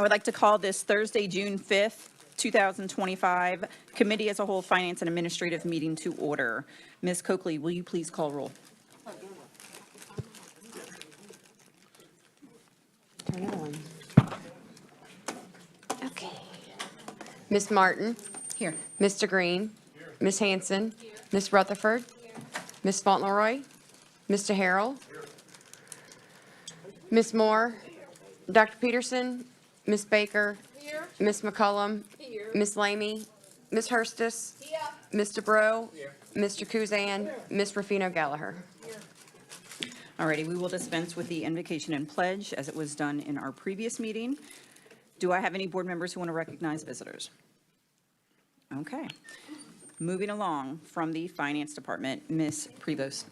would like to call this Thursday, June 5th, 2025, Committee as a Whole Finance and Administrative Meeting to order. Ms. Coakley, will you please call roll? Turn it on. Okay. Ms. Martin? Here. Mr. Green? Ms. Hanson? Ms. Rutherford? Ms. Fauntleroy? Mr. Harrell? Ms. Moore? Dr. Peterson? Ms. Baker? Ms. McCullum? Ms. Lamey? Ms. Hurstis? Mr. Breaux? Mr. Kuzan? Ms. Rufino Gallagher? Alrighty, we will dispense with the invocation and pledge as it was done in our previous meeting. Do I have any board members who want to recognize visitors? Okay. Moving along from the Finance Department, Ms. Prevost.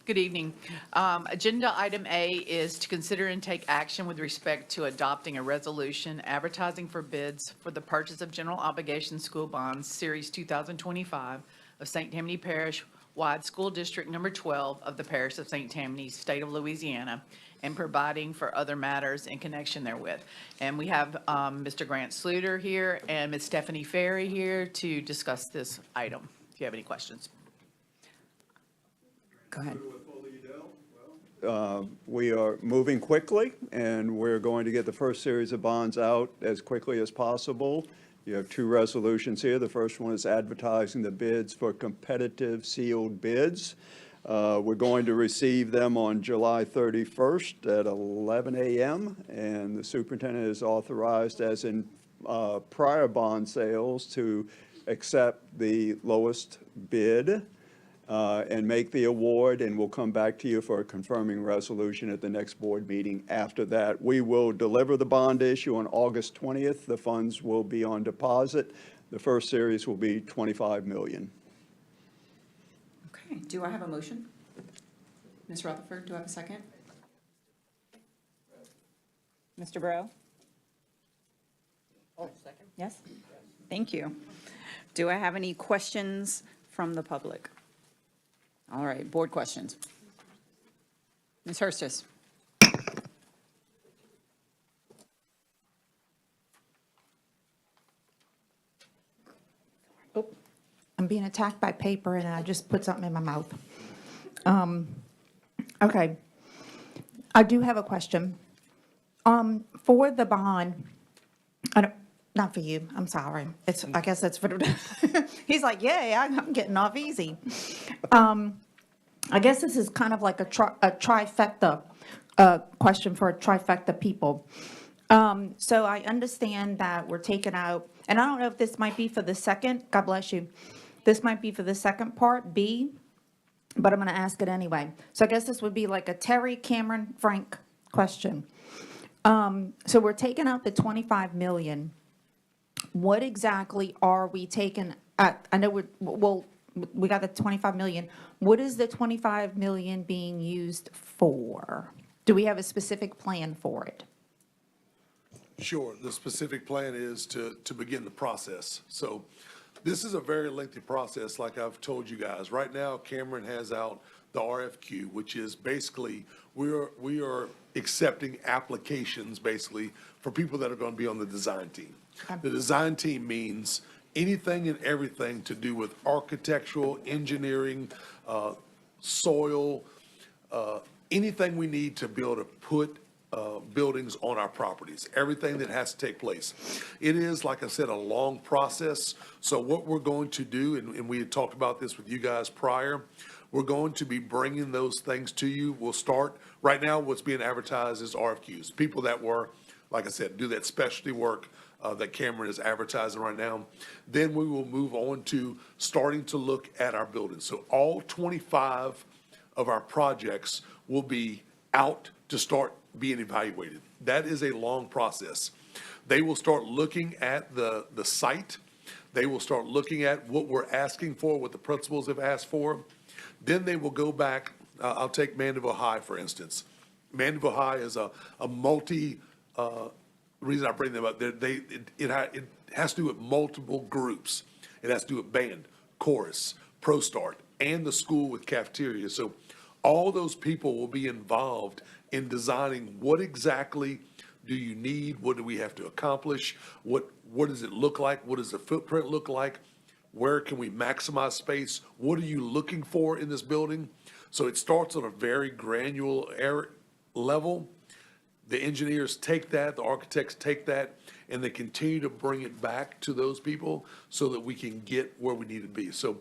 Good evening. Agenda item A is to consider and take action with respect to adopting a resolution advertising for bids for the purchase of general obligation school bonds, Series 2025 of St. Tammany Parish Wide School District Number 12 of the Parish of St. Tammany, State of Louisiana, and providing for other matters in connection therewith. And we have Mr. Grant Sluter here and Ms. Stephanie Ferry here to discuss this item, if you have any questions. Go ahead. We are moving quickly, and we're going to get the first series of bonds out as quickly as possible. You have two resolutions here. The first one is advertising the bids for competitive sealed bids. We're going to receive them on July 31st at 11 a.m., and the superintendent is authorized, as in prior bond sales, to accept the lowest bid and make the award, and we'll come back to you for a confirming resolution at the next board meeting. After that, we will deliver the bond issue on August 20th. The funds will be on deposit. The first series will be $25 million. Okay, do I have a motion? Ms. Rutherford, do I have a second? Mr. Breaux? Oh, second. Yes? Thank you. Do I have any questions from the public? All right, board questions. Ms. Hurstis. Oh, I'm being attacked by paper and I just put something in my mouth. Okay. I do have a question. For the bond, not for you, I'm sorry. I guess that's for, he's like, yeah, I'm getting off easy. I guess this is kind of like a trifecta question for a trifecta people. So I understand that we're taking out, and I don't know if this might be for the second, God bless you. This might be for the second part, B, but I'm going to ask it anyway. So I guess this would be like a Terry, Cameron, Frank question. So we're taking out the 25 million. What exactly are we taking at? I know we got the 25 million. What is the 25 million being used for? Do we have a specific plan for it? Sure. The specific plan is to begin the process. So this is a very lengthy process, like I've told you guys. Right now, Cameron has out the RFQ, which is basically we are accepting applications basically for people that are going to be on the design team. The design team means anything and everything to do with architectural, engineering, soil, anything we need to be able to put buildings on our properties, everything that has to take place. It is, like I said, a long process. So what we're going to do, and we had talked about this with you guys prior, we're going to be bringing those things to you. We'll start, right now what's being advertised is RFQs. People that were, like I said, do that specialty work that Cameron is advertising right now. Then we will move on to starting to look at our buildings. So all 25 of our projects will be out to start being evaluated. That is a long process. They will start looking at the site. They will start looking at what we're asking for, what the principals have asked for. Then they will go back. I'll take Mandeville High, for instance. Mandeville High is a multi, reason I bring them up, it has to do with multiple groups. It has to do with band, chorus, Pro Start, and the school with cafeteria. So all those people will be involved in designing what exactly do you need? What do we have to accomplish? What does it look like? What does the footprint look like? Where can we maximize space? What are you looking for in this building? So it starts on a very granular level. The engineers take that, the architects take that, and they continue to bring it back to those people so that we can get where we need to be. So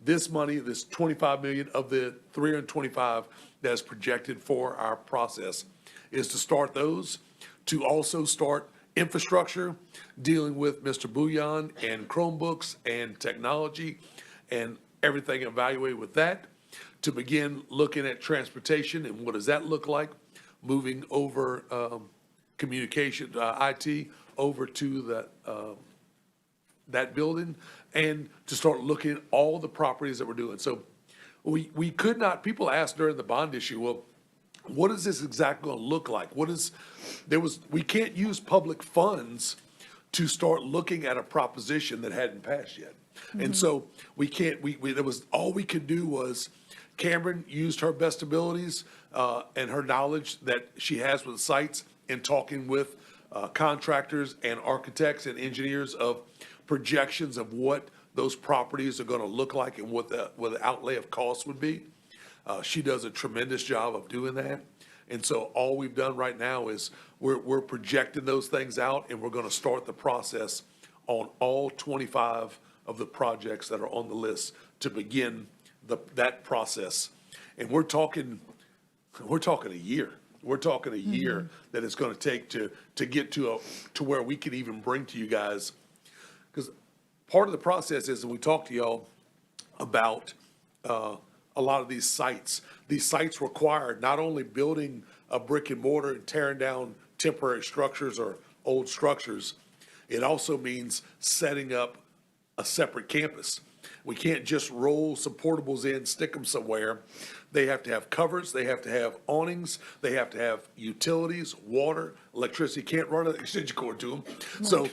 this money, this 25 million of the 325 that's projected for our process is to start those, to also start infrastructure, dealing with Mr. Bouillon and Chromebooks and technology and everything evaluated with that, to begin looking at transportation and what does that look like, moving over communication, IT, over to that building, and to start looking at all the properties that we're doing. So we could not, people asked during the bond issue, well, what is this exactly going to look like? We can't use public funds to start looking at a proposition that hadn't passed yet. And so we can't, all we could do was, Cameron used her best abilities and her knowledge that she has with sites in talking with contractors and architects and engineers of projections of what those properties are going to look like and what the outlay of costs would be. She does a tremendous job of doing that. And so all we've done right now is we're projecting those things out, and we're going to start the process on all 25 of the projects that are on the list to begin that process. And we're talking a year. We're talking a year that it's going to take to get to where we can even bring to you guys. Because part of the process is, and we talk to y'all about a lot of these sites. These sites require not only building a brick and mortar and tearing down temporary structures or old structures, it also means setting up a separate campus. We can't just roll some portables in, stick them somewhere. They have to have covers, they have to have awnings, they have to have utilities, water, electricity. Can't run an extension cord to them. So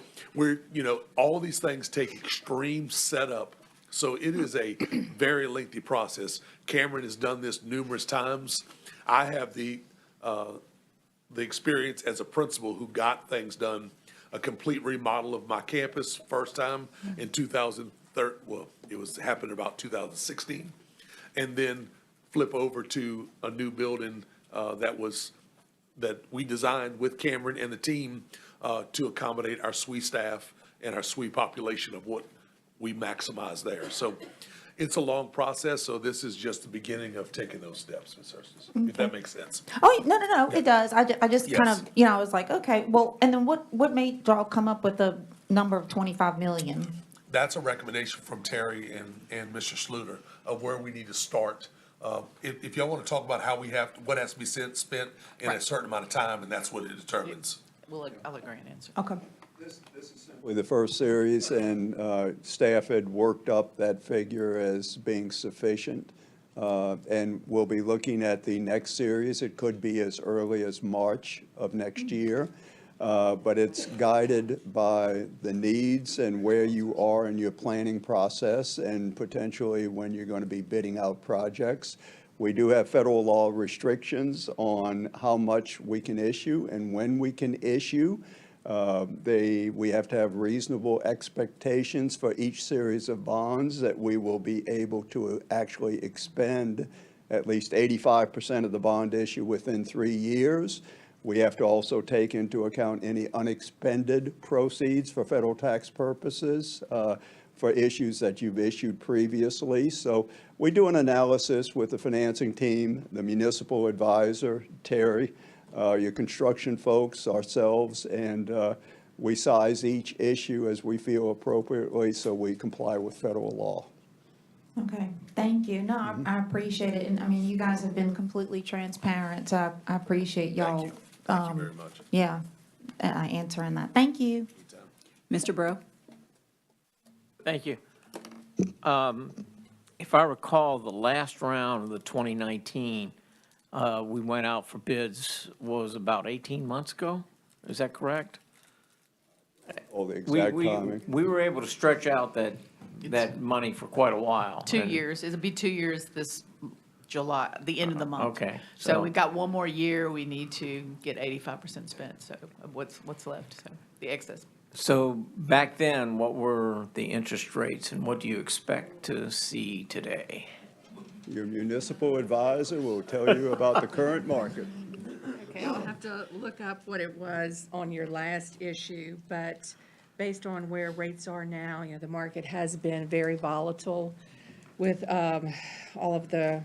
all these things take extreme setup. So it is a very lengthy process. Cameron has done this numerous times. I have the experience as a principal who got things done, a complete remodel of my campus first time in 2013. Well, happened about 2016, and then flip over to a new building that we designed with Cameron and the team to accommodate our SWE staff and our SWE population of what we maximize there. So it's a long process, so this is just the beginning of taking those steps, Ms. Hurston, if that makes sense. Oh, no, it does. I just kind Yes. of, I was like, okay, well, and then what made y'all come up with the number of 25 million? That's a recommendation from Terry and Mr. Schluter of where we need to start. If y'all want to talk about what has to be spent in a certain amount of time, and that's what it determines. I'll let Grant answer. Okay. This is simply the first series, and staff had worked up that figure as being sufficient. And we'll be looking at the next series. It could be as early as March of next year. But it's guided by the needs and where you are in your planning process and potentially when you're going to be bidding out projects. We do have federal law restrictions on how much we can issue and when we can issue. We have to have reasonable expectations for each series of bonds that we will be able to actually expend at least 85% of the bond issue within 3 years. We have to also take into account any unexpended proceeds for federal tax purposes for issues that you've issued previously. So we do an analysis with the financing team, the municipal advisor, Terry, your construction folks, ourselves, and we size each issue as we feel appropriately so we comply with federal law. Okay, thank you. No, I appreciate it. And I mean, you guys have been completely transparent, so I appreciate y'all. Thank you. Thank you very much. Yeah, answering that. Thank you. Mr. Bro? Thank you. If I recall, the last round of the 2019, we went out for bids was about 18 months ago. Is that correct? All the exact timing. We were able to stretch out that money for quite a while. 2 years. It'll be 2 years this July, the end of the month. Okay, So so- we've got one more year, we need to get 85% spent, so of what's left, so the excess. So back then, what were the interest rates and what do you expect to see today? Your municipal advisor will tell you about the current market. Okay, I'll have to look up what it was on your last issue, but based on where rates are now, the market has been very volatile with all of the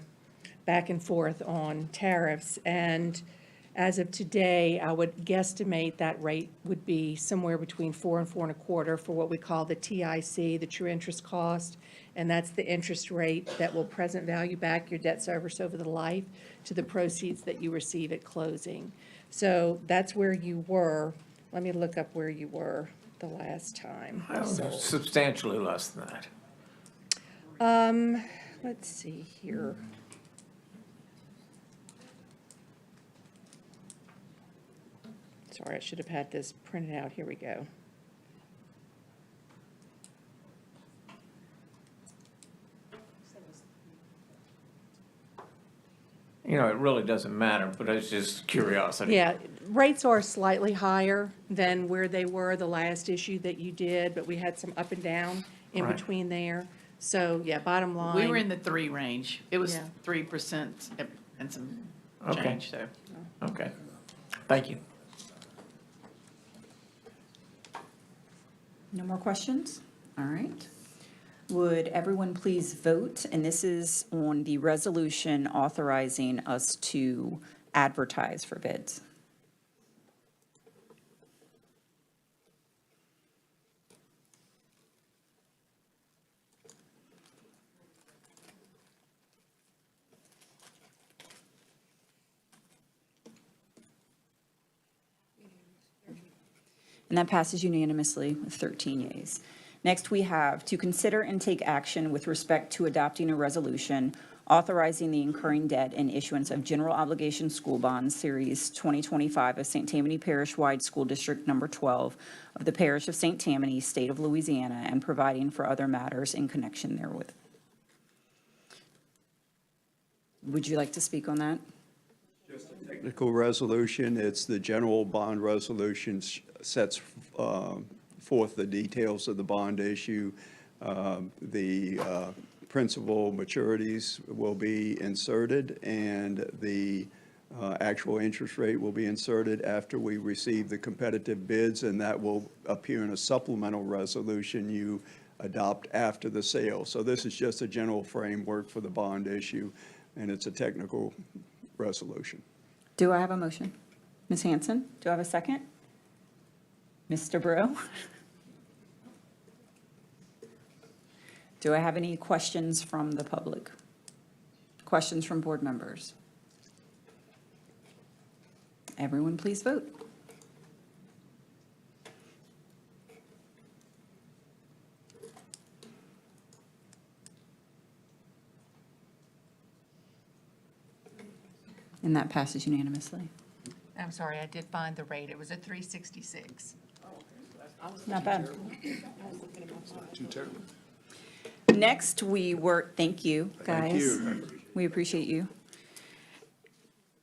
back and forth on tariffs. And as of today, I would guesstimate that rate would be somewhere between 4 and 4.25 for what we call the TIC, the true interest cost. And that's the interest rate that will present value back your debt service over the life to the proceeds that you receive at closing. So that's where you were. Let me look up where you were the last time. Substantially less than that. Let's see here. Sorry, I should have had this printed out. Here we go. You know, it really doesn't matter, but it's just curiosity. Yeah, rates are slightly higher than where they were the last issue that you did, but we had some up and down in Right. between there. So, yeah, bottom line. We were in the 3 range. It was Yeah. 3% and some Okay. change, so. Okay, thank you. No more questions? All right. Would everyone please vote? And this is on the resolution authorizing us to advertise for bids. And that passes unanimously with 13 yeas. Next, we have to consider and take action with respect to adopting a resolution authorizing the incurring debt and issuance of general obligation school bonds, Series 2025 of St. Tammany Parish-wide School District Number 12 of the Parish of St. Tammany, State of Louisiana, and providing for other matters in connection therewith. Would you like to speak on that? Technical resolution, it's the general bond resolution sets forth the details of the bond issue. The principal maturities will be inserted, and the actual interest rate will be inserted after we receive the competitive bids, and that will appear in a supplemental resolution you adopt after the sale. So this is just a general framework for the bond issue, and it's a technical resolution. Do I have a motion? Ms. Hanson, do I have a second? Mr. Brew? Do I have any questions from the public? Questions from board members? Everyone, please vote. And that passes unanimously. I'm sorry, I did find the rate. It was a 366. Not bad. Too terrible. Next, thank you, guys. Thank you. We appreciate you.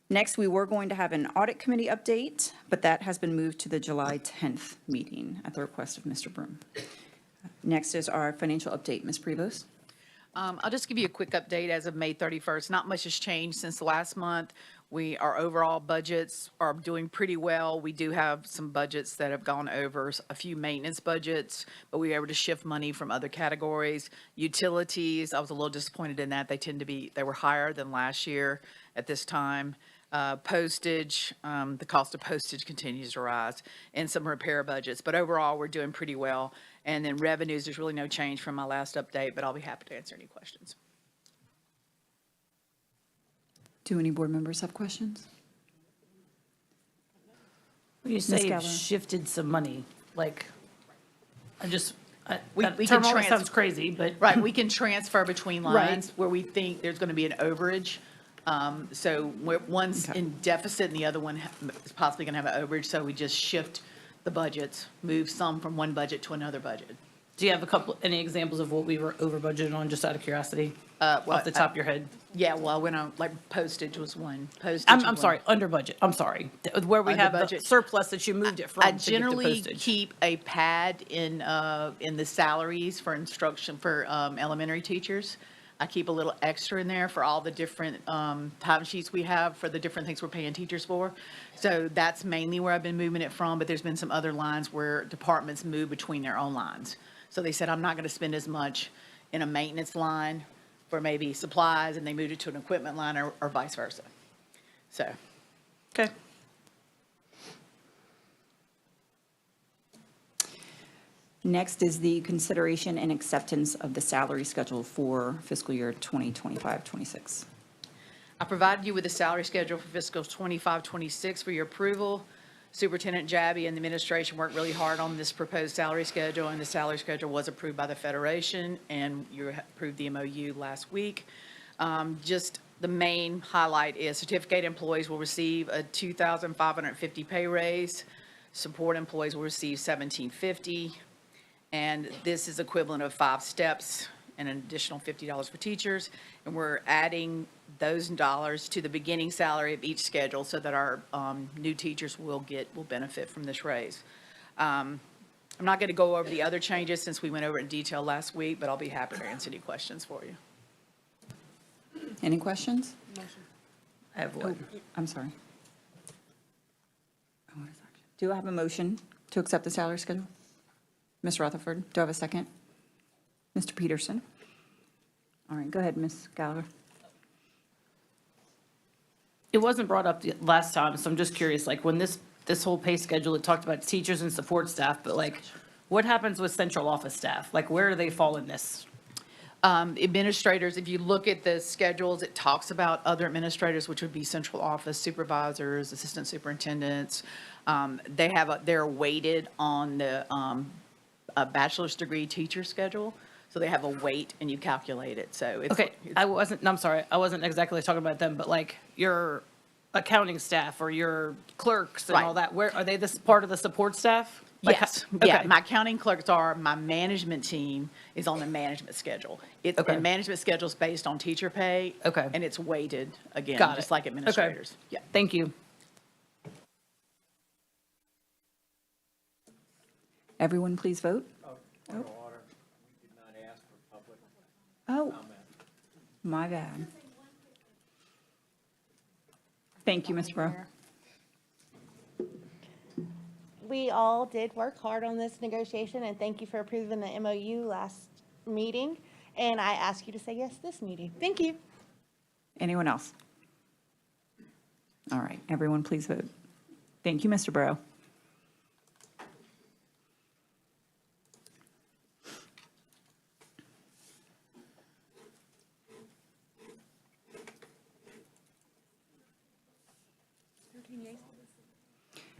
Next, we were going to have an audit committee update, but that has been moved to the July 10th meeting at the request of Mr. Broom. Next is our financial update. Ms. Prevost? I'll just give you a quick update as of May 31st. Not much has changed since last month. Our overall budgets are doing pretty well. We do have some budgets that have gone over, a few maintenance budgets, but we were able to shift money from other categories. Utilities, I was a little disappointed in that. They were higher than last year at this time. Postage, the cost of postage continues to rise, and some repair budgets. But overall, we're doing pretty well. And then revenues, there's really no change from my last update, but I'll be happy to answer any questions. Do any board members have questions? When you Ms. say Geller. shifted some money, like, We that can term always trans- sounds crazy, but. Right, we can transfer between Right. lines where we think there's going to be an overage. So one's in deficit and the other one is possibly going to have an overage, so we just shift the budgets, move some from one budget to another budget Do you have any examples of what we were over budgeted on, just out of curiosity? Well, Off the top of your head? Yeah, well, I went on, like, postage was one. Postage I'm was one. sorry, under budget, I'm sorry. Where we Under have the budget. surplus that you moved it from I to get the generally postage. keep a pad in the salaries for instruction for elementary teachers. I keep a little extra in there for all the different timesheets we have for the different things we're paying teachers for. So that's mainly where I've been moving it from, but there's been some other lines where departments move between their own lines. So they said, I'm not going to spend as much in a maintenance line for maybe supplies, and they moved it to an equipment line or vice versa. So. Okay. Next is the consideration and acceptance of the salary schedule for fiscal year 2025-26. I provided you with a salary schedule for fiscal 25-26 for your approval. Superintendent Jabby and the administration worked really hard on this proposed salary schedule, and the salary schedule was approved by the Federation, and you approved the MOU last week. Just the main highlight is certificate employees will receive a $2,550 pay raise. Support employees will receive $1,750. And this is equivalent of 5 steps and an additional $50 for teachers. And we're adding those dollars to the beginning salary of each schedule so that our new teachers will benefit from this raise. I'm not going to go over the other changes since we went over it in detail last week, but I'll be happy to answer any questions for you. Any questions? I have one. I'm sorry. Do I have a motion to accept the salary schedule? Ms. Rutherford, do I have a second? Mr. Peterson? All right, go ahead, Ms. Gallagher. It wasn't brought up the last time, so I'm just curious, like, when this whole pay schedule, it talked about teachers and support staff, but like, what happens with central office staff? Like, where do they fall in this? Administrators, if you look at the schedules, it talks about other administrators, which would be central office supervisors, assistant superintendents. They're weighted on the a bachelor's degree teacher schedule, so they have a weight and you calculate it, so it's. Okay, I'm sorry, I wasn't exactly talking about them, but like, your accounting staff or your clerks and all Right. that, where, are they this part of the support staff? Like, Yes, okay. yeah, my accounting clerks are, my management team is on the management schedule. Okay. And management schedule's based on teacher pay. Okay. And it's weighted, again, Got it. just like Okay. administrators. Yeah. Thank you. Everyone, please vote. Oh, my bad. Thank you, Ms. Rowe. We all did work hard on this negotiation, and thank you for approving the MOU last meeting. And I ask you to say yes this meeting. Thank you. Anyone else? All right, everyone, please vote. Thank you, Mr. Burrow.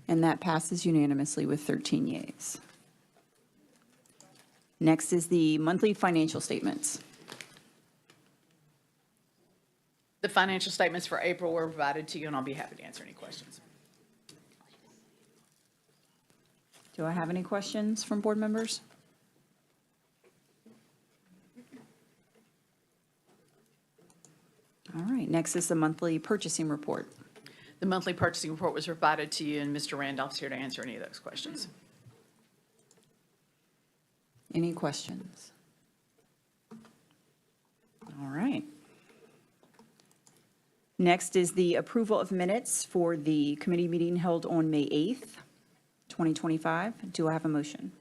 And that passes unanimously with 13 yeas. Next is the monthly financial statements. The financial statements for April were provided to you, and I'll be happy to answer any questions. Do I have any questions from board members? All right, next is the monthly purchasing report. The monthly purchasing report was provided to you, and Mr. Randolph's here to answer any of those questions. Any questions? All right. Next is the approval of minutes for the committee meeting held on May 8th, 2025. Do I have a motion?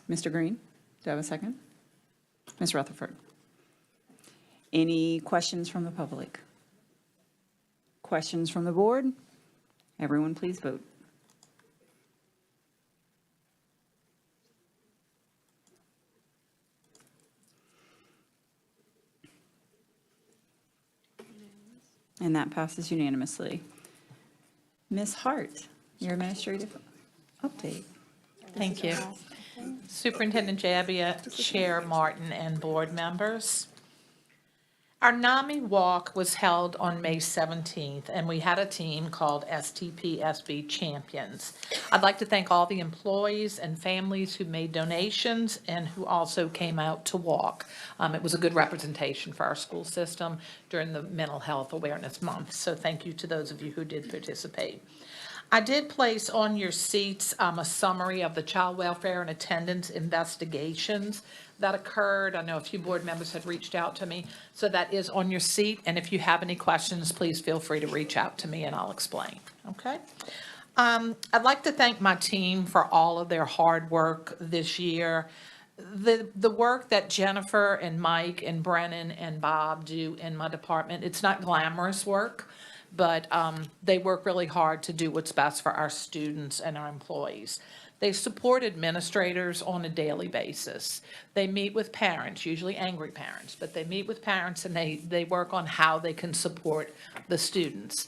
Mr. Green, do I have a second? Ms. Rutherford? Any questions from the public? Questions from the board? Everyone, please vote. And that passes unanimously. Ms. Hart, your administrative update. Thank you. Superintendent Jabbia, Chair Martin, and board members. Our NAMI walk was held on May 17th, and we had a team called STPSB Champions. I'd like to thank all the employees and families who made donations and who also came out to walk. It was a good representation for our school system during the Mental Health Awareness Month, so thank you to those of you who did participate. I did place on your seats a summary of the child welfare and attendance investigations that occurred. I know a few board members had reached out to me, so that is on your seat. And if you have any questions, please feel free to reach out to me and I'll explain, okay? I'd like to thank my team for all of their hard work this year. The work that Jennifer and Mike and Brennan and Bob do in my department, it's not glamorous work, but they work really hard to do what's best for our students and our employees. They support administrators on a daily basis. They meet with parents, usually angry parents, but they meet with parents and they work on how they can support the students.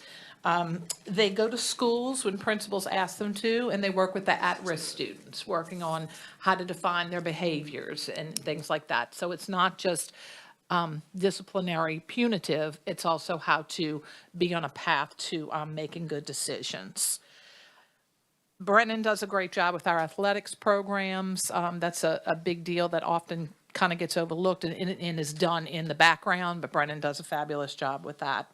They go to schools when principals ask them to, and they work with the at-risk students, working on how to define their behaviors and things like that. So it's not just disciplinary punitive, it's also how to be on a path to making good decisions. Brennan does a great job with our athletics programs. That's a big deal that often kind of gets overlooked and is done in the background, but Brennan does a fabulous job with that.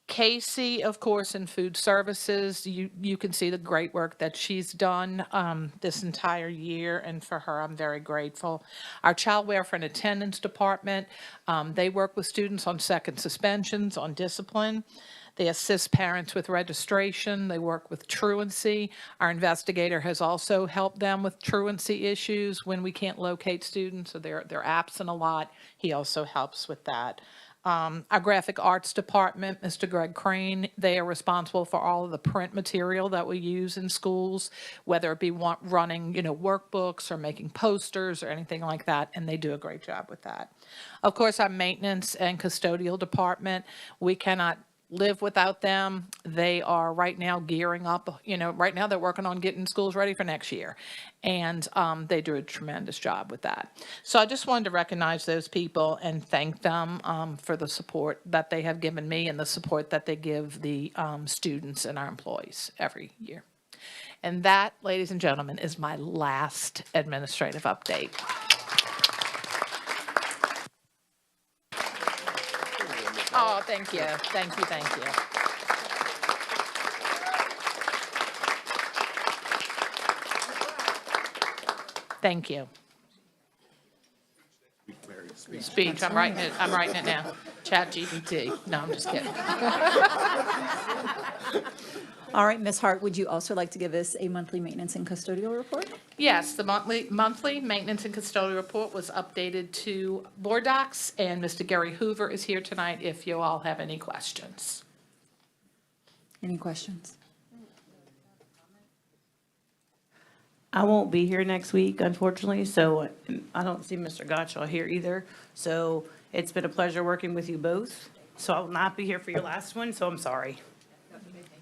Casey, of course, in food services, you can see the great work that she's done this entire year, and for her, I'm very grateful. Our child welfare and attendance department, they work with students on second suspensions, on discipline. They assist parents with registration. They work with truancy. Our investigator has also helped them with truancy issues when we can't locate students or they're absent a lot. He also helps with that. Our graphic arts department, Mr. Greg Crane, they are responsible for all of the print material that we use in schools, whether it be running, workbooks or making posters or anything like that, and they do a great job with that. Of course, our maintenance and custodial department, we cannot live without them. They are right now gearing up, right now they're working on getting schools ready for next year. And they do a tremendous job with that. So I just wanted to recognize those people and thank them for the support that they have given me and the support that they give the students and our employees every year. And that, ladies and gentlemen, is my last administrative update. Oh, thank you. Thank you. Thank you. Thank you. Speech. I'm writing it now. ChatGPT. No, I'm just kidding. All right, Ms. Hart, would you also like to give us a monthly maintenance and custodial report? Yes, the monthly maintenance and custodial report was updated to board docs, and Mr. Gary Hoover is here tonight if you all have any questions. Any questions? I won't be here next week, unfortunately, so I don't see Mr. Gottschall here either. So it's been a pleasure working with you both. So I will not be here for your last one, so I'm sorry.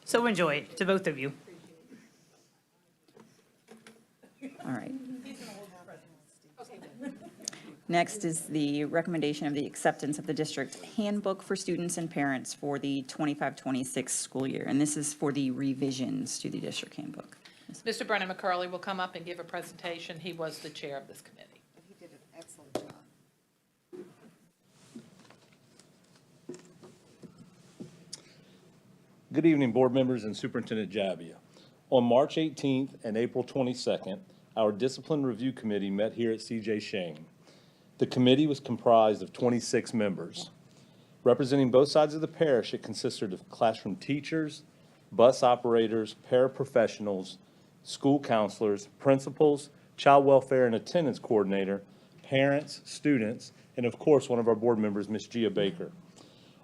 So enjoy it, to both of you. All right. Next is the recommendation of the acceptance of the district handbook for students and parents for the 25-26 school year. And this is for the revisions to the district handbook. Mr. Brennan McCurley will come up and give a presentation. He was the chair of this committee. He did an excellent job. Good evening, board members and Superintendent Jabbia. On March 18th and April 22nd, our Discipline Review Committee met here at CJ Shane. The committee was comprised of 26 members. Representing both sides of the parish, it consisted of classroom teachers, bus operators, paraprofessionals, school counselors, principals, child welfare and attendance coordinator, parents, students, and of course, one of our board members, Ms. Gia Baker.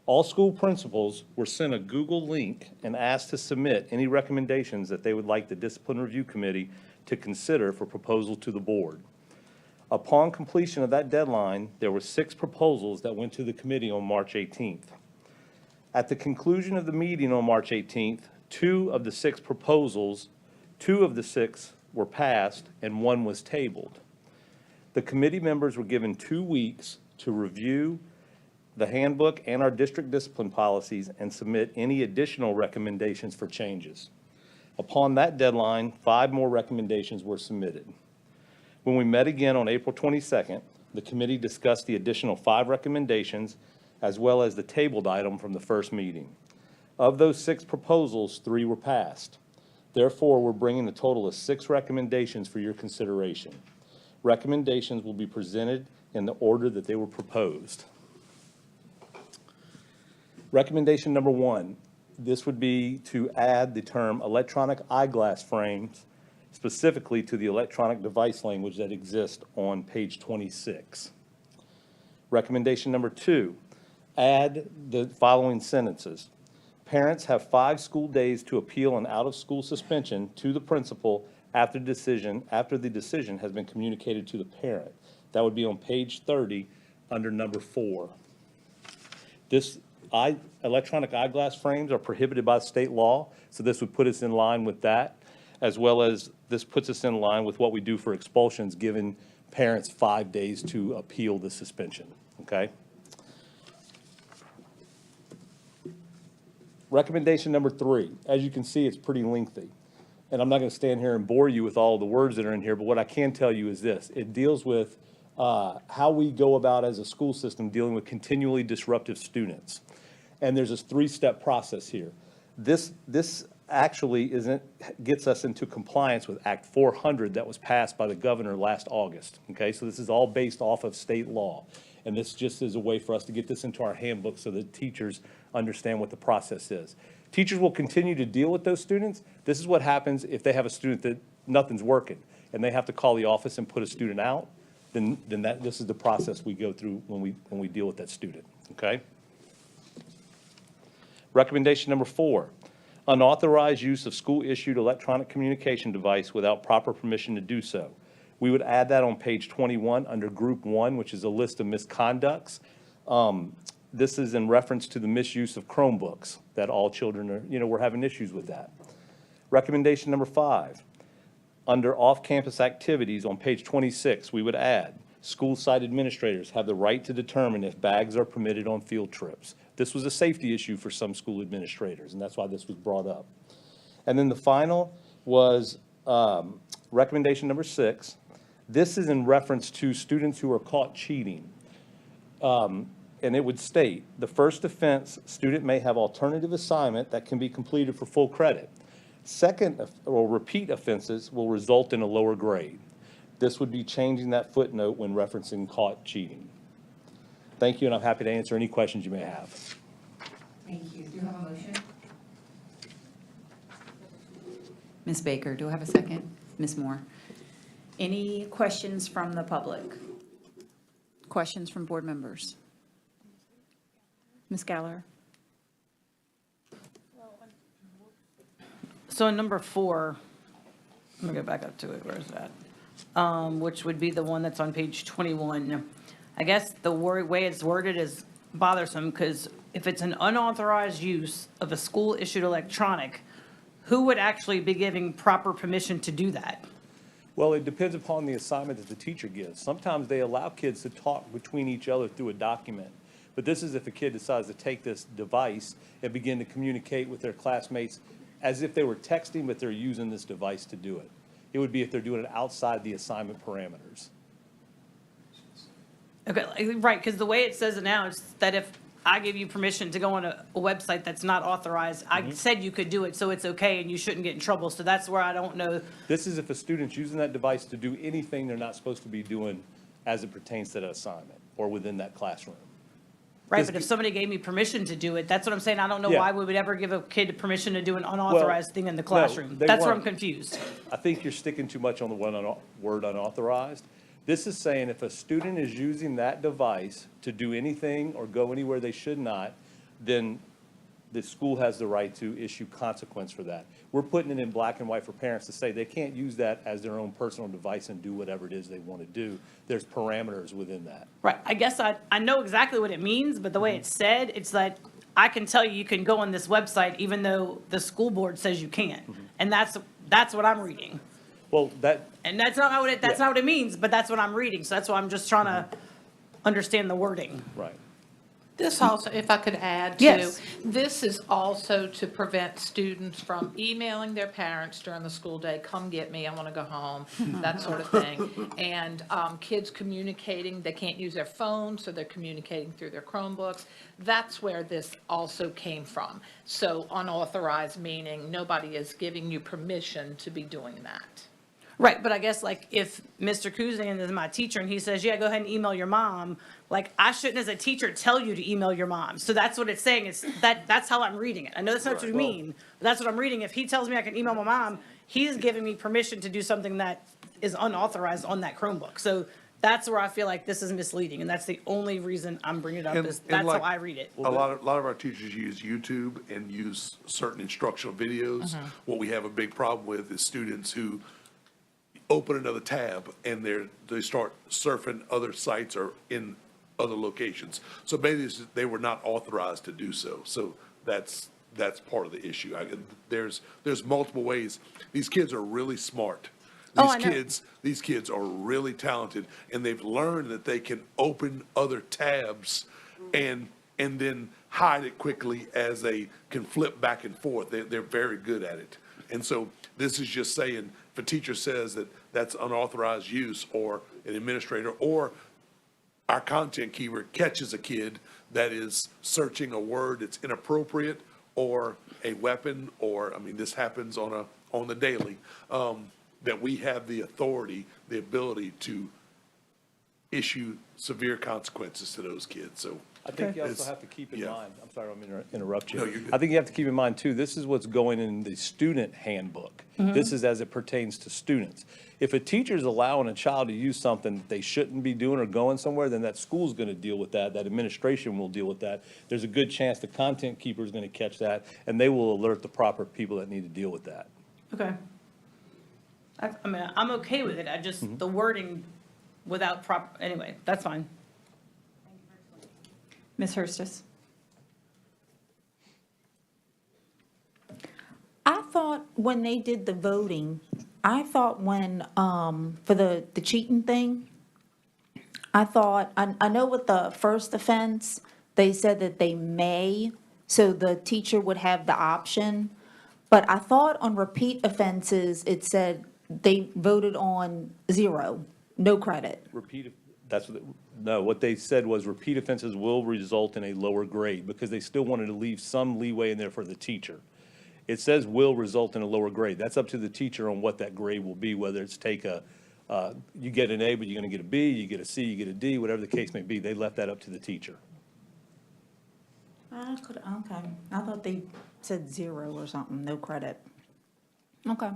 All school principals were sent a Google link and asked to submit any recommendations that they would like the Discipline Review Committee to consider for proposal to the board. Upon completion of that deadline, there were 6 proposals that went to the committee on March 18th. At the conclusion of the meeting on March 18th, 2 of the 6 proposals, 2 of the 6 were passed and 1 was tabled. The committee members were given 2 weeks to review the handbook and our district discipline policies and submit any additional recommendations for changes. Upon that deadline, 5 more recommendations were submitted. When we met again on April 22nd, the committee discussed the additional 5 recommendations as well as the tabled item from the first meeting. Of those 6 proposals, 3 were passed. Therefore, we're bringing a total of 6 recommendations for your consideration. Recommendations will be presented in the order that they were proposed. Recommendation number 1, this would be to add the term electronic eyeglass frames specifically to the electronic device language that exists on page 26. Recommendation number 2, add the following sentences. Parents have 5 school days to appeal an out-of-school suspension to the principal after the decision has been communicated to the parent. That would be on page 30 under number 4. Electronic eyeglass frames are prohibited by state law, so this would put us in line with that, as well as this puts us in line with what we do for expulsions, giving parents 5 days to appeal the suspension, okay? Recommendation number 3, as you can see, it's pretty lengthy. And I'm not going to stand here and bore you with all the words that are in here, but what I can tell you is this. It deals with how we go about as a school system dealing with continually disruptive students. And there's this 3-step process here. This actually gets us into compliance with Act 400 that was passed by the governor last August, okay? So this is all based off of state law. And this just is a way for us to get this into our handbook so that teachers understand what the process is. Teachers will continue to deal with those students. This is what happens if they have a student that nothing's working and they have to call the office and put a student out, then this is the process we go through when we deal with that student, okay? Recommendation number 4, unauthorized use of school-issued electronic communication device without proper permission to do so. We would add that on page 21 under Group 1, which is a list of misconducts. This is in reference to the misuse of Chromebooks that all children are, we're having issues with that. Recommendation number 5, under off-campus activities on page 26, we would add, school site administrators have the right to determine if bags are permitted on field trips. This was a safety issue for some school administrators, and that's why this was brought up. And then the final was recommendation number 6. This is in reference to students who are caught cheating. And it would state, the first offense, student may have alternative assignment that can be completed for full credit. Second, or repeat offenses will result in a lower grade. This would be changing that footnote when referencing caught cheating. Thank you, and I'm happy to answer any questions you may have. Thank you. Do you have a motion? Ms. Baker, do I have a second? Ms. Moore? Any questions from the public? Questions from board members? Ms. Gallagher? So in number 4, let me go back up to it, where is that? Which would be the one that's on page 21. I guess the way it's worded is bothersome, because if it's an unauthorized use of a school-issued electronic, who would actually be giving proper permission to do that? Well, it depends upon the assignment that the teacher gives. Sometimes they allow kids to talk between each other through a document. But this is if a kid decides to take this device and begin to communicate with their classmates as if they were texting, but they're using this device to do it. It would be if they're doing it outside the assignment parameters. Okay, right, because the way it says it now is that if I give you permission to go on a website that's not authorized, I said you could do it, so it's okay, and you shouldn't get in trouble. So that's where I don't know. This is if a student's using that device to do anything they're not supposed to be doing as it pertains to that assignment or within that classroom. Right, but if somebody gave me permission to do it, that's what I'm saying. I don't know Yeah. why we would ever give a kid permission to do an unauthorized thing in the classroom. they That's where I'm weren't. confused. I think you're sticking too much on the word unauthorized. This is saying if a student is using that device to do anything or go anywhere they should not, then the school has the right to issue consequence for that. We're putting it in black and white for parents to say they can't use that as their own personal device and do whatever it is they want to do. There's parameters within that. Right, I guess I know exactly what it means, but the way it's said, it's like, I can tell you can go on this website even though the school board says you can't. And that's what I'm reading. Well, And that's not what not what it means, but that's what I'm reading. So that's why I'm just trying to understand the wording. right. This also, if I could add too, Yes. this is also to prevent students from emailing their parents during the school day, come get me, I want to go home, that sort of thing. And kids communicating, they can't use their phones, so they're communicating through their Chromebooks. That's where this also came from. So unauthorized meaning nobody is giving you permission to be doing that. Right, but I guess like if Mr. Kuzan is my teacher and he says, yeah, go ahead and email your mom, like I shouldn't as a teacher tell you to email your mom. So that's what it's saying. It's that's how I'm reading it. I know that's not what you mean, but that's what I'm reading. If he tells me I can email my mom, he's giving me permission to do something that is unauthorized on that Chromebook. So that's where I feel like this is misleading, and that's the only reason I'm bringing it up, is that's how I read it. A lot of our teachers use YouTube and use certain instructional videos. What we have a big problem with is students who open another tab and they start surfing other sites or in other locations. So maybe they were not authorized to do so. So that's part of the issue. There's multiple ways. These kids are really smart. Oh, I know. These kids are really talented, and they've learned that they can open other tabs and then hide it quickly as they can flip back and forth. They're very good at it. And so this is just saying, if a teacher says that that's unauthorized use, or an administrator or our content keyword catches a kid that is searching a word that's inappropriate or a weapon, or, I mean, this happens on the daily, that we have the authority, the ability to issue severe consequences to those kids. So I think you also It's- have to keep in yeah. mind, I'm sorry, I'm going to interrupt you. No, you're good. I think you have to keep in mind too, this is what's going in the student handbook. This is as it pertains to students. If a teacher's allowing a child to use something that they shouldn't be doing or going somewhere, then that school's going to deal with that, that administration will deal with that. There's a good chance the content keeper is going to catch that, and they will alert the proper people that need to deal with that. Okay. I mean, I'm okay with it. I just, the wording without anyway, that's fine. Ms. Hurstis? I thought when they did the voting, I thought when, for the cheating thing, I thought, I know with the first offense, they said that they may, so the teacher would have the option. But I thought on repeat offenses, it said they voted on 0, no credit. No, what they said was repeat offenses will result in a lower grade, because they still wanted to leave some leeway in there for the teacher. It says will result in a lower grade. That's up to the teacher on what that grade will be, whether it's you get an A, but you're gonna get a B, you get a C, you get a D, whatever the case may be. They left that up to the teacher. Okay, I thought they said 0 or something, no credit. Okay.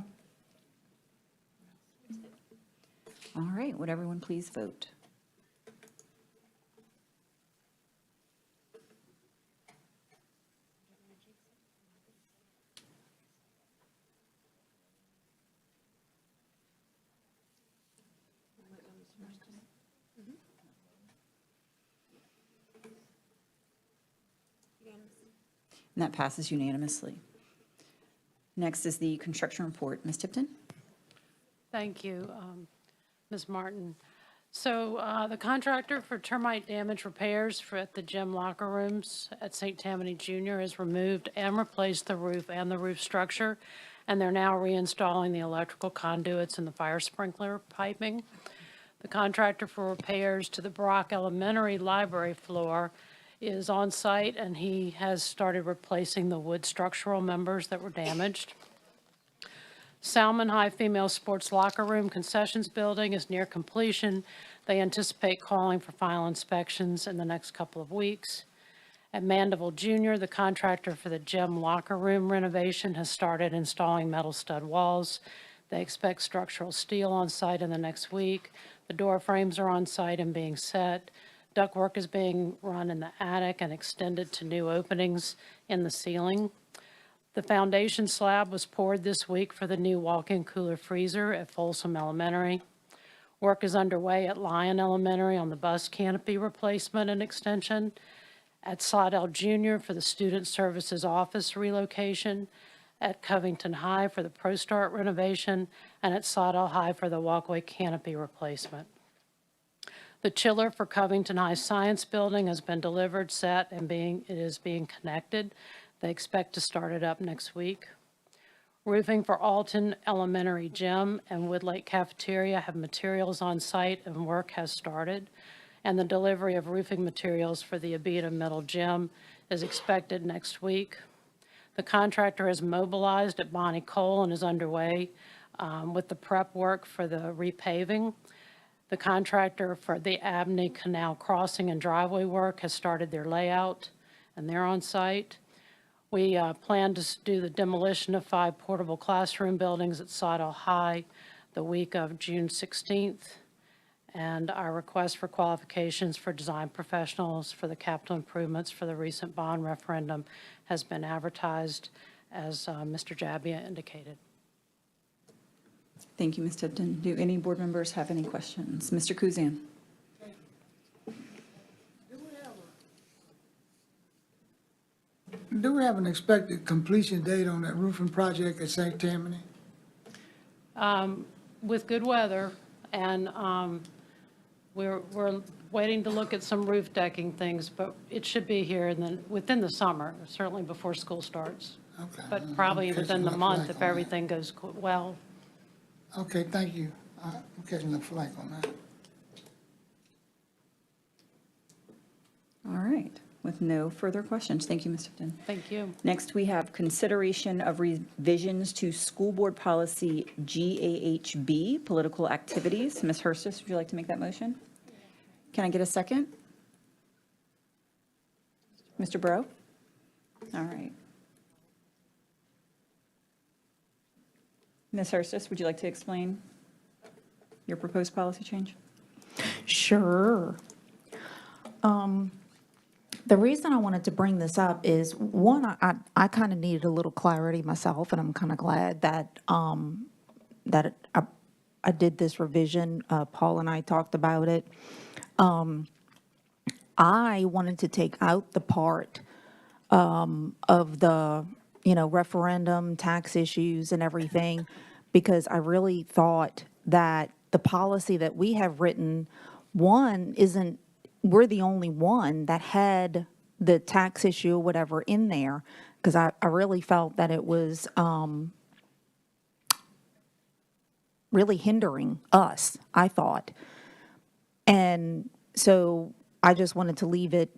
All right, would everyone please vote? And that passes unanimously. Next is the construction report. Ms. Tipton? Thank you, Ms. Martin. So the contractor for termite damage repairs at the gym locker rooms at St. Tammany Junior has removed and replaced the roof and the roof structure, and they're now reinstalling the electrical conduits and the fire sprinkler piping. The contractor for repairs to the Brock Elementary Library floor is on site, and he has started replacing the wood structural members that were damaged. Salmon High Female Sports Locker Room Concessions Building is near completion. They anticipate calling for final inspections in the next couple of weeks. At Mandeville Junior, the contractor for the gym locker room renovation has started installing metal stud walls. They expect structural steel on site in the next week. The door frames are on site and being set. Ductwork is being run in the attic and extended to new openings in the ceiling. The foundation slab was poured this week for the new walk-in cooler freezer at Folsom Elementary. Work is underway at Lyon Elementary on the bus canopy replacement and extension, at Slidell Junior for the Student Services Office relocation, at Covington High for the ProStart renovation, and at Slidell High for the walkway canopy replacement. The chiller for Covington High Science Building has been delivered, set, and it is being connected. They expect to start it up next week. Roofing for Alton Elementary Gym and Wood Lake Cafeteria have materials on site and work has started. And the delivery of roofing materials for the Abita Middle Gym is expected next week. The contractor has mobilized at Bonnie Cole and is underway with the prep work for the repaving. The contractor for the Abney Canal crossing and driveway work has started their layout, and they're on site. We plan to do the demolition of 5 portable classroom buildings at Sodell High the week of June 16th. And our request for qualifications for design professionals for the capital improvements for the recent bond referendum has been advertised, as Mr. Jabbia indicated. Thank you, Ms. Tipton. Do any board members have any questions? Mr. Kuzan? Do we have an expected completion date on that roofing project at St. Tammany? With good weather, and we're waiting to look at some roof decking things, but it should be here within the summer, certainly before school starts. Okay. But probably I'm within catching the the month flag if on that. everything goes well. Okay, thank you. I'm catching the flag on that. All right, with no further questions. Thank you, Ms. Tipton. Thank you. Next, we have consideration of revisions to School Board Policy GAHB, political activities. Ms. Hurstis, would you like to make that motion? Can I get a second? Mr. Breaux? All right. Ms. Hurstis, would you like to explain your proposed policy change? Sure. The reason I wanted to bring this up is, one, I kind of needed a little clarity myself, and I'm kind of glad that, that I did this revision. Paul and I talked about it. I wanted to take out the part of the, referendum, tax issues and everything, because I really thought that the policy that we have written, we're the only one that had the tax issue or whatever in there, because I really felt that it was really hindering us, I thought. And so I just wanted to leave it,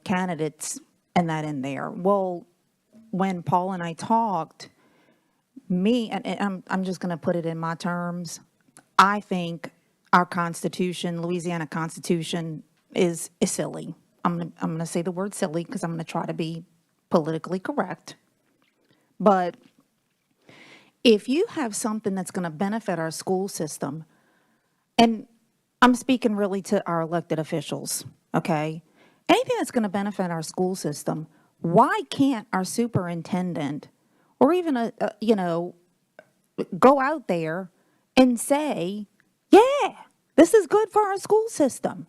candidates and that in there. Well, when Paul and I talked, and I'm just going to put it in my terms, I think our Constitution, Louisiana Constitution, is silly. I'm going to say the word silly because I'm going to try to be politically correct. But if you have something that's going to benefit our school system, and I'm speaking really to our elected officials, okay? Anything that's going to benefit our school system, why can't our superintendent or even go out there and say, yeah, this is good for our school system?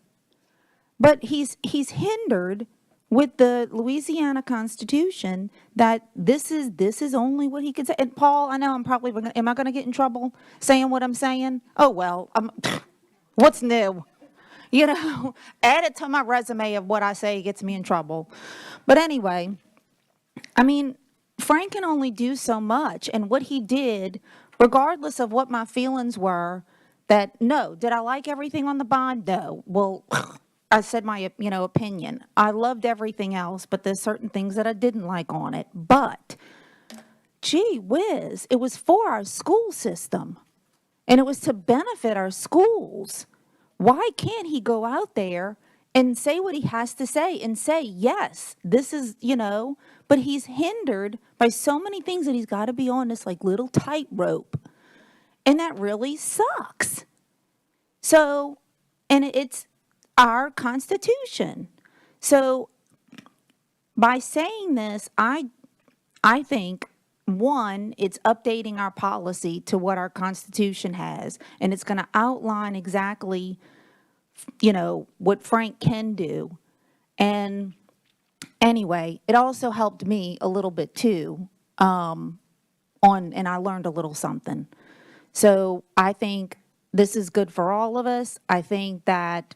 But he's hindered with the Louisiana Constitution that this is only what he could say. And Paul, I know am I going to get in trouble saying what I'm saying? Oh, well, what's new? Add it to my resume of what I say gets me in trouble. But anyway, I mean, Frank can only do so much. And what he did, regardless of what my feelings were, did I like everything on the bond? No. Well, I said my, opinion. I loved everything else, but there's certain things that I didn't like on it. But, gee whiz, it was for our school system. And it was to benefit our schools. Why can't he go out there and say what he has to say and say, yes, this is, but he's hindered by so many things that he's got to be on this like little tightrope. And that really sucks. So, and it's our Constitution. So by saying this, I think, one, it's updating our policy to what our Constitution has, and it's going to outline exactly, what Frank can do. And anyway, it also helped me a little bit too, and I learned a little something. So I think this is good for all of us. I think that,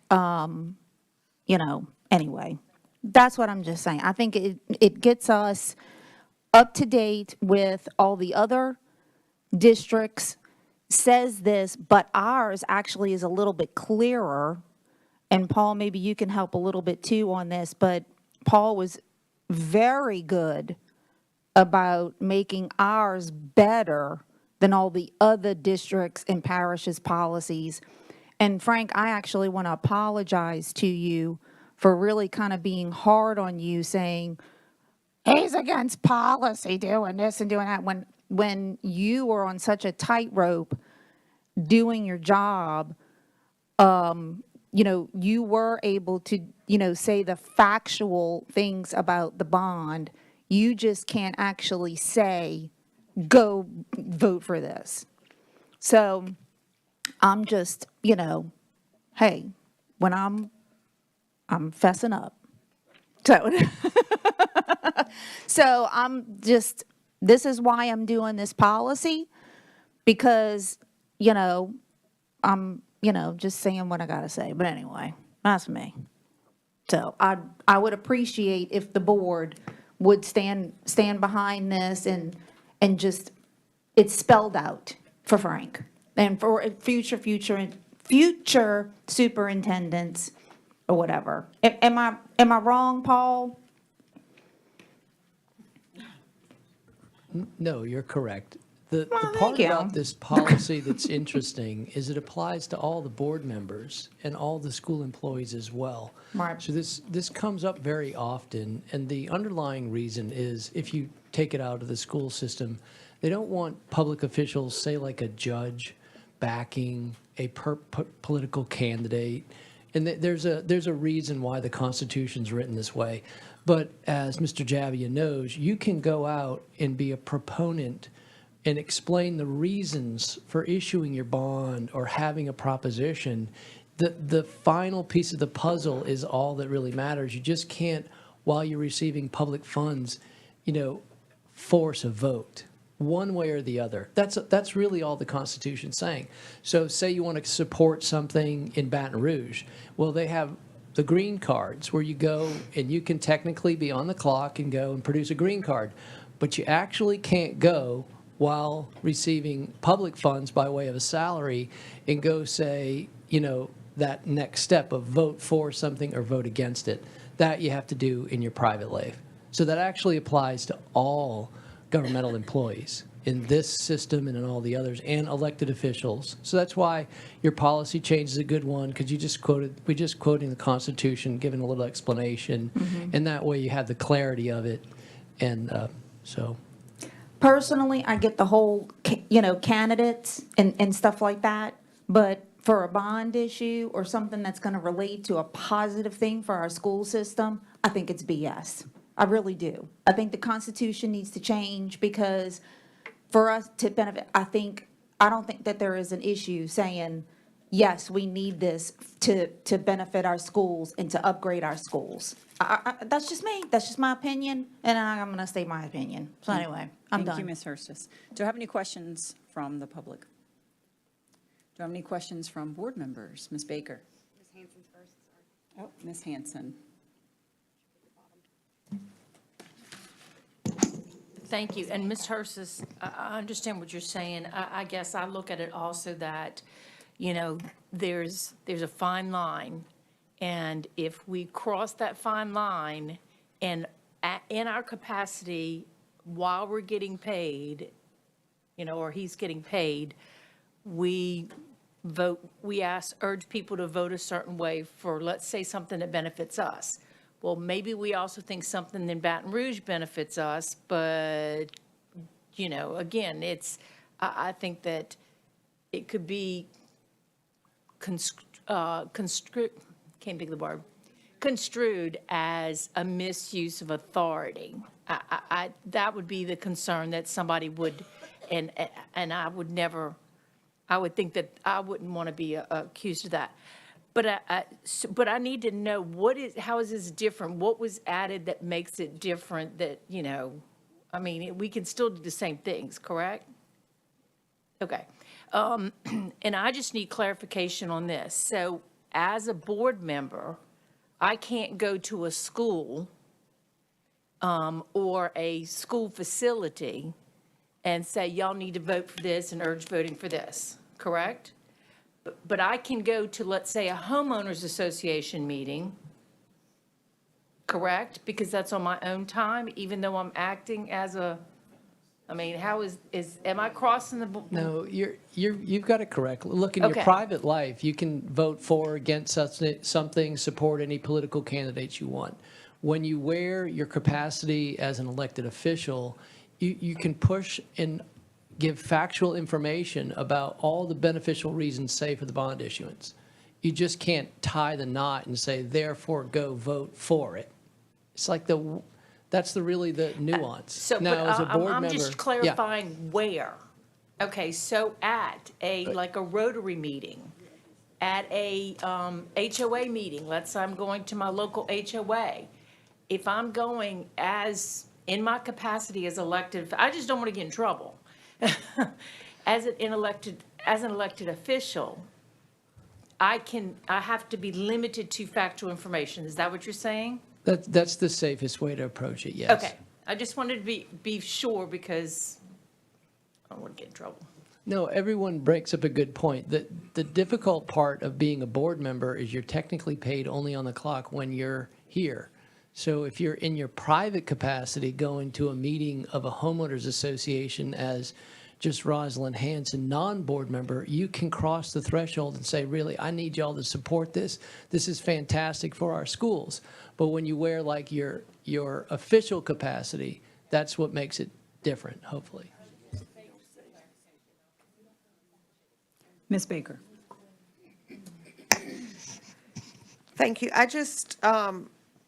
anyway, that's what I'm just saying. I think it gets us up to date with all the other districts, says this, but ours actually is a little bit clearer. And Paul, maybe you can help a little bit too on this, but Paul was very good about making ours better than all the other districts and parishes' policies. And Frank, I actually want to apologize to you for really kind of being hard on you, saying, he's against policy doing this and doing that, when you were on such a tightrope doing your job. You were able to, say the factual things about the bond. You just can't actually say, go vote for this. So I'm just, hey, when I'm fessing up. So, so this is why I'm doing this policy, because, I'm, just saying what I gotta say. But anyway, that's me. So I would appreciate if the board would stand behind this and just, it's spelled out for Frank and for future superintendents or whatever. Am I wrong, Paul? No, you're correct. The Well, part thank you. about this policy that's interesting is it applies to all the board members and all the school employees as well. Right. So this comes up very often, and the underlying reason is if you take it out of the school system, they don't want public officials, say like a judge, backing a political candidate. And there's a reason why the Constitution's written this way. But as Mr. Javia knows, you can go out and be a proponent and explain the reasons for issuing your bond or having a proposition. The final piece of the puzzle is all that really matters. You just can't, while you're receiving public funds, force a vote one way or the other. That's really all the Constitution's saying. So say you want to support something in Baton Rouge. Well, they have the green cards where you go and you can technically be on the clock and go and produce a green card, but you actually can't go while receiving public funds by way of a salary and go say, that next step of vote for something or vote against it. That you have to do in your private life. So that actually applies to all governmental employees in this system and in all the others, and elected officials. So that's why your policy change is a good one, because we're just quoting the Constitution, giving a little explanation, and that way you have the clarity of it. And so. Personally, I get the whole, candidates and stuff like that, but for a bond issue or something that's going to relate to a positive thing for our school system, I think it's BS. I really do. I think the Constitution needs to change, because for us to benefit, I don't think that there is an issue saying, yes, we need this to benefit our schools and to upgrade our schools. That's just me. That's just my opinion, and I'm going to state my opinion. So anyway, I'm done. Thank you, Ms. Hurstis. Do I have any questions from the public? Do I have any questions from board members? Ms. Baker? Ms. Hanson's first, sorry. Oh, Ms. Hanson. Thank you. And Ms. Hurstis, I understand what you're saying. I guess I look at it also that, there's a fine line. And if we cross that fine line and in our capacity while we're getting paid, or he's getting paid, we urge people to vote a certain way for, let's say, something that benefits us. Well, maybe we also think something in Baton Rouge benefits us, but, again, I think that it could be construed as a misuse of authority. That would be the concern that somebody would, and I would never, I would think that I wouldn't want to be accused of that. But I need to know how is this different? What was added that makes it different that, we can still do the same things, correct? Okay. And I just need clarification on this. So as a board member, I can't go to a school or a school facility and say, y'all need to vote for this and urge voting for this, correct? But I can go to, let's say, a homeowners association meeting, correct? Because that's on my own time, even though I'm acting as a, I mean, how am I crossing the? No, you've got it correct. Look, in your Okay. private life, you can vote for or against something, support any political candidates you want. When you wear your capacity as an elected official, you can push and give factual information about all the beneficial reasons, say, for the bond issuance. You just can't tie the knot and say, therefore, go vote for it. It's like that's really the nuance. So, Now, but as a board I'm member, just yeah. clarifying where. Okay, so at like a Rotary meeting, at a HOA meeting, let's say I'm going to my local HOA. If I'm going in my capacity as elected, I just don't want to get in trouble. As an elected official, I have to be limited to factual information. Is that what you're saying? That's the safest way to approach it, yes. Okay, I just wanted to be sure because I don't want to get in trouble. No, everyone breaks up a good point. The difficult part of being a board member is you're technically paid only on the clock when you're here. So if you're in your private capacity going to a meeting of a homeowners association as just Rosalind Hanson, non-board member, you can cross the threshold and say, really, I need y'all to support this. This is fantastic for our schools. But when you wear like your official capacity, that's what makes it different, hopefully. Ms. Baker? Thank you. I just,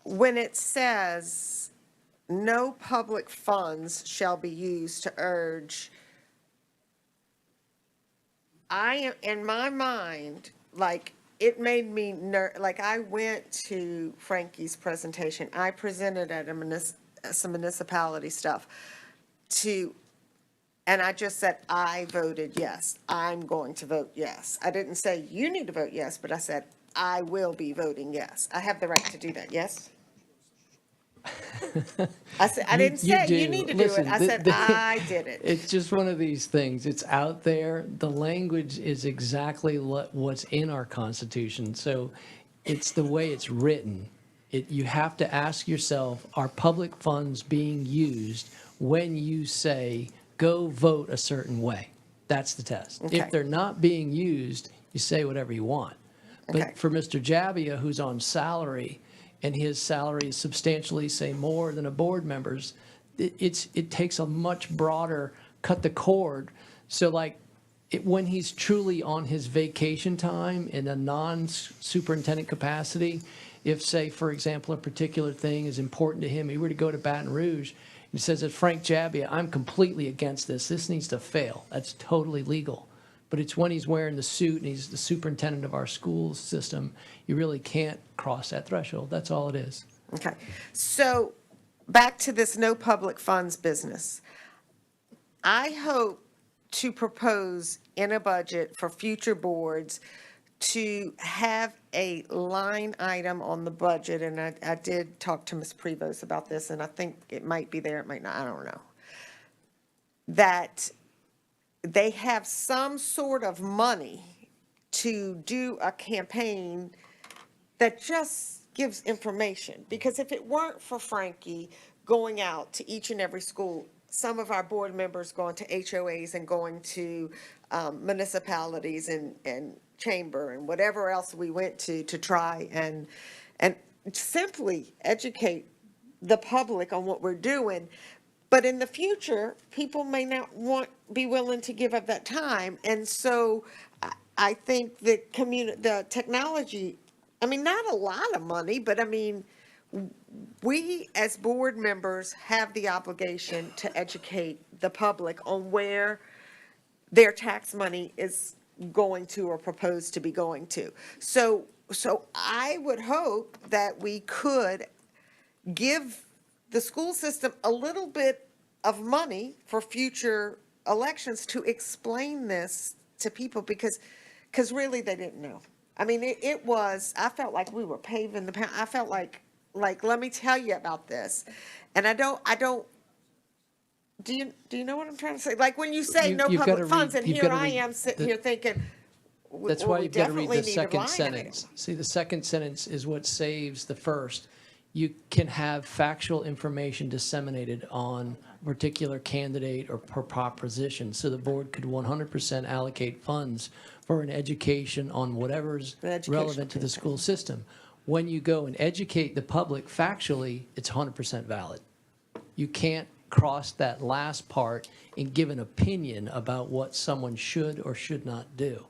when it says no public funds shall be used to urge, in my mind, like, it made me like, I went to Frankie's presentation. I presented at some municipality stuff and I just said, I voted yes. I'm going to vote yes. I didn't say you need to vote yes, but I said, I will be voting yes. I have the right to do that, yes? I didn't say you need to do it. I said, I did it. It's just one of these things. It's out there. The language is exactly what's in our Constitution. So it's the way it's written. You have to ask yourself, are public funds being used when you say, go vote a certain way? That's the test. Okay. If they're not being used, you say whatever you want. Okay. But for Mr. Jabbia, who's on salary, and his salary is substantially, say, more than a board member's, it takes a much broader cut the cord. So like when he's truly on his vacation time in a non-superintendent capacity, if, say, for example, a particular thing is important to him, he were to go to Baton Rouge, he says that Frank Jabbia, I'm completely against this. This needs to fail. That's totally legal. But it's when he's wearing the suit and he's the superintendent of our school system, you really can't cross that threshold. That's all it is. Okay. So back to this no public funds business. I hope to propose in a budget for future boards to have a line item on the budget, and I did talk to Ms. Prevost about this, and I think it might be there, it might not, I don't know, that they have some sort of money to do a campaign that just gives information. Because if it weren't for Frankie going out to each and every school, some of our board members going to HOAs and going to municipalities and chamber and whatever else we went to try and simply educate the public on what we're doing. But in the future, people may not be willing to give up that time. And so I think the technology, I mean, not a lot of money, but I mean, we as board members have the obligation to educate the public on where their tax money is going to or proposed to be going to. So I would hope that we could give the school system a little bit of money for future elections to explain this to people because really they didn't know. I mean, it was, I felt like we were paving the path. I felt like, let me tell you about this. And I don't, do you know what I'm trying to say? Like when you say no You've gotta public funds, read- and you've here gotta I read am sitting the- here thinking, That's well, why we you've got to read definitely the need a second line item. sentence. See, the second sentence is what saves the first. You can have factual information disseminated on a particular candidate or per proposition, so the board could 100% allocate funds for an education on whatever's relevant to the school system. When you go and educate the public factually, it's 100% valid. You can't cross that last part and give an opinion about what someone should or should not do.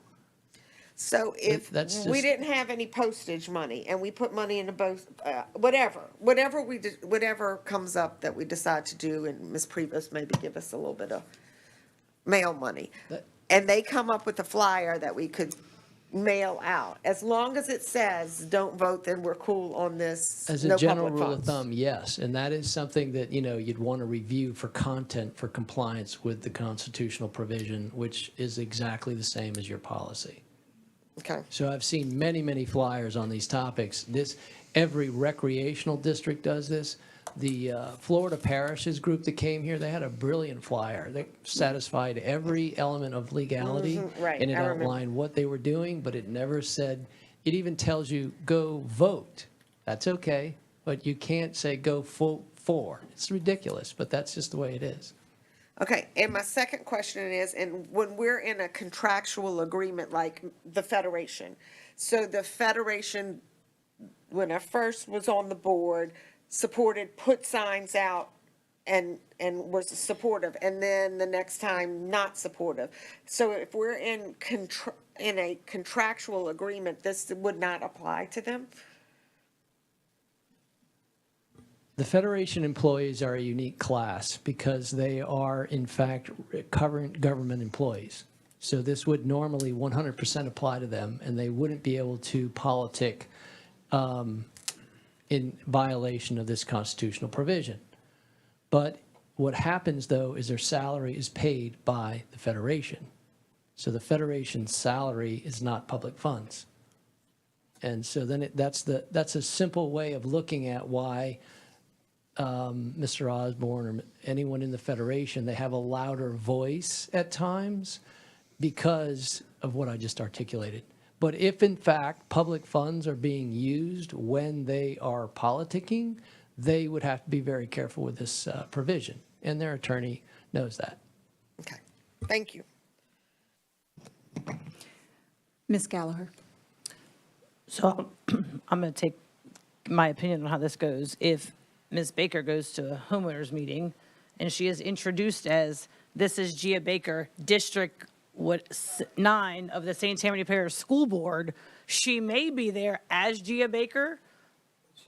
So if That's we just- didn't have any postage money and we put money into both, whatever we did, whatever comes up that we decide to do, and Ms. Previs maybe give us a little bit of mail money. And they come up with a flyer that we could mail out. As long as it says, don't vote, then we're cool on this, As no a general public rule of funds. thumb, yes, and that is something that, you'd want to review for content for compliance with the constitutional provision, which is exactly the same as your policy. Okay. So I've seen many, many flyers on these topics. Every recreational district does this. The Florida Parishes group that came here, they had a brilliant flyer. They satisfied every element of legality. right, And it I remember. outlined what they were doing, but it never said, it even tells you, go vote. That's okay, but you can't say go vote for. It's ridiculous, but that's just the way it is. Okay, and my second question is, and when we're in a contractual agreement like the Federation, so the Federation, when I first was on the board, supported, put signs out and was supportive, and then the next time not supportive. So if we're in a contractual agreement, this would not apply to them? The Federation employees are a unique class because they are, in fact, current government employees. So this would normally 100% apply to them, and they wouldn't be able to politic in violation of this constitutional provision. But what happens, though, is their salary is paid by the Federation. So the Federation's salary is not public funds. And so then that's a simple way of looking at why Mr. Osborne or anyone in the Federation, they have a louder voice at times because of what I just articulated. But if in fact public funds are being used when they are politicking, they would have to be very careful with this provision, and their attorney knows that. Okay, thank you. Ms. Gallagher? So I'm going to take my opinion on how this goes. If Ms. Baker goes to a homeowners meeting and she is introduced as, this is Gia Baker, District 9 of the St. Tammany Parish School Board, she may be there as Gia Baker,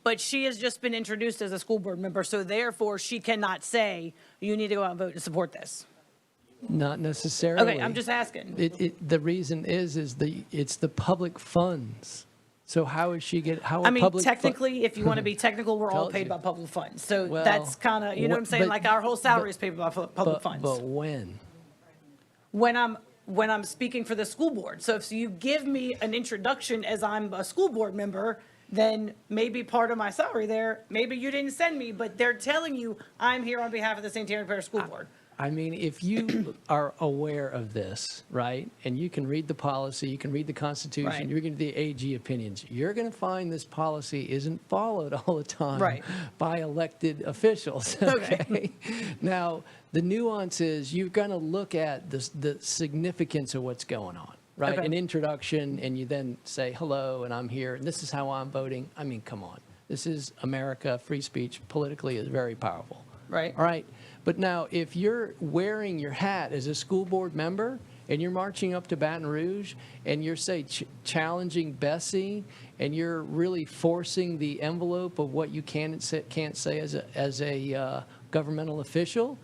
but she has just been introduced as a school board member, so therefore she cannot say, you need to go out and vote to support this. Not necessarily. Okay, I'm just asking. The reason is it's the public funds. So how is she how I are mean, public technically, if you want to be technical, we're all Tells paid you. by public funds. So Well, that's kind of, you know what I'm saying? but- Like our whole salary is but- paid by public funds. But when? When I'm speaking for the school board. So if you give me an introduction as I'm a school board member, then maybe part of my salary there, maybe you didn't send me, but they're telling you I'm here on behalf of the St. Tammany Parish School Board. I mean, if you are aware of this, right, and you can read the policy, you can read the Constitution, Right. you're going to the AG opinions, you're going to find this policy isn't followed all the time Right. by elected officials. Okay. Now, the nuance is you're going to look at the significance of what's going on, right? Okay. An introduction, and you then say, hello, and I'm here, and this is how I'm voting. I mean, come on. This is America. Free speech politically is very powerful. Right. All right. But now, if you're wearing your hat as a school board member and you're marching up to Baton Rouge and you're, say, challenging Bessie and you're really forcing the envelope of what you can and can't say as a governmental official,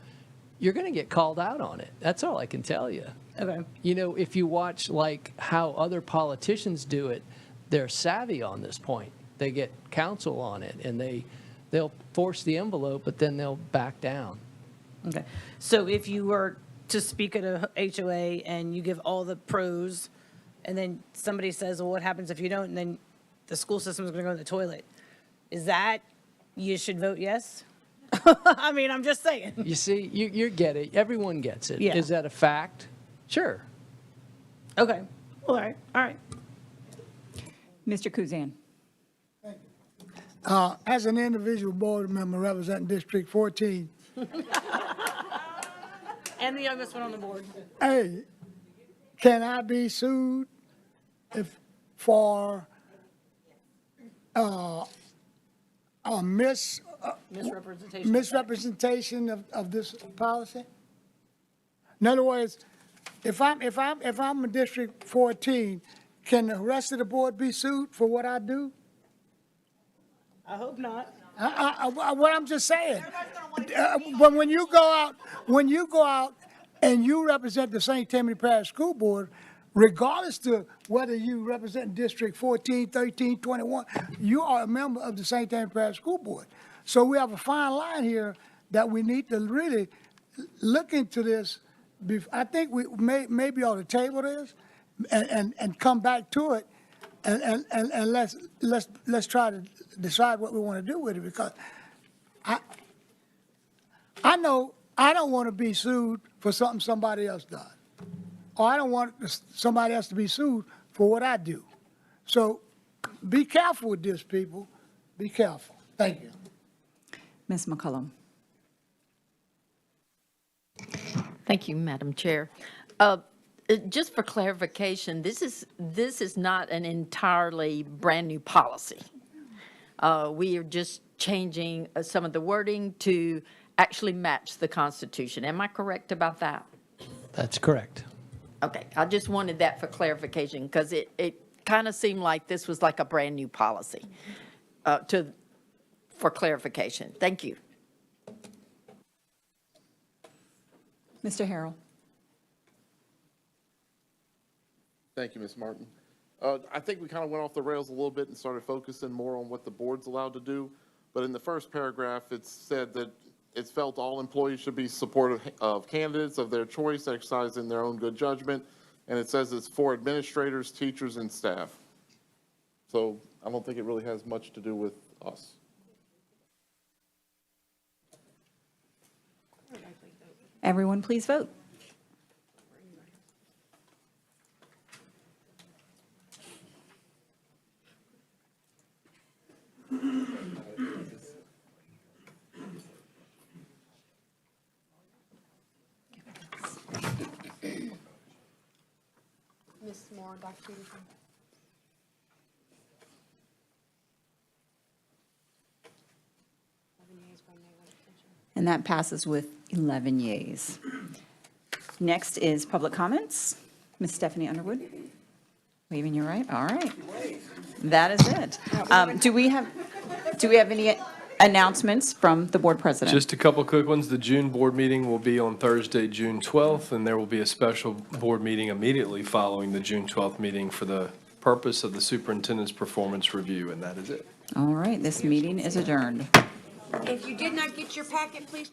you're going to get called out on it. That's all I can tell you. Okay. You know, if you watch like how other politicians do it, they're savvy on this point. They get counsel on it and they'll force the envelope, but then they'll back down. Okay. So if you were to speak at a HOA and you give all the pros, and then somebody says, well, what happens if you don't? And then the school system is going to go in the toilet. Is that, you should vote yes? I mean, I'm just saying. You see, you get it. Everyone gets it. Yeah. Is that a fact? Sure. Okay, all right, all right. Mr. Kuzan. As an individual board member representing District 14, And the youngest one on the board. hey, can I be sued for a Misrepresentation. misrepresentation of this policy? In other words, if I'm a District 14, can the rest of the board be sued for what I do? I hope not. What I'm just saying, when you go out and you represent the St. Tammany Parish School Board, regardless to whether you represent District 14, 13, 21, you are a member of the St. Tammany Parish School Board. So we have a fine line here that we need to really look into this. I think we maybe ought to table this and come back to it, and let's try to decide what we want to do with it, because I know I don't want to be sued for something somebody else does, or I don't want somebody else to be sued for what I do. So be careful with this, people. Be careful. Thank you. Ms. McCullum. Thank you, Madam Chair. Just for clarification, this is not an entirely brand-new policy. We are just changing some of the wording to actually match the Constitution. Am I correct about that? That's correct. Okay, I just wanted that for clarification, because it kind of seemed like this was like a brand-new policy, for clarification. Thank you. Mr. Harrell. Thank you, Ms. Martin. I think we kind of went off the rails a little bit and started focusing more on what the board's allowed to do. But in the first paragraph, it said that it's felt all employees should be supportive of candidates of their choice, exercising their own good judgment. And it says it's for administrators, teachers, and staff. So I don't think it really has much to do with us. Everyone, please vote. Ms. Moore, Dr. Peterson. And that passes with 11 yeas. Next is public comments. Ms. Stephanie Underwood. Waving your right, all right. That is it. Do we have any announcements from the board president? Just a couple quick ones. The June board meeting will be on Thursday, June 12th, and there will be a special board meeting immediately following the June 12th meeting for the purpose of the superintendent's performance review, and that is it. All right, this meeting is adjourned. If you did not get your packet, please.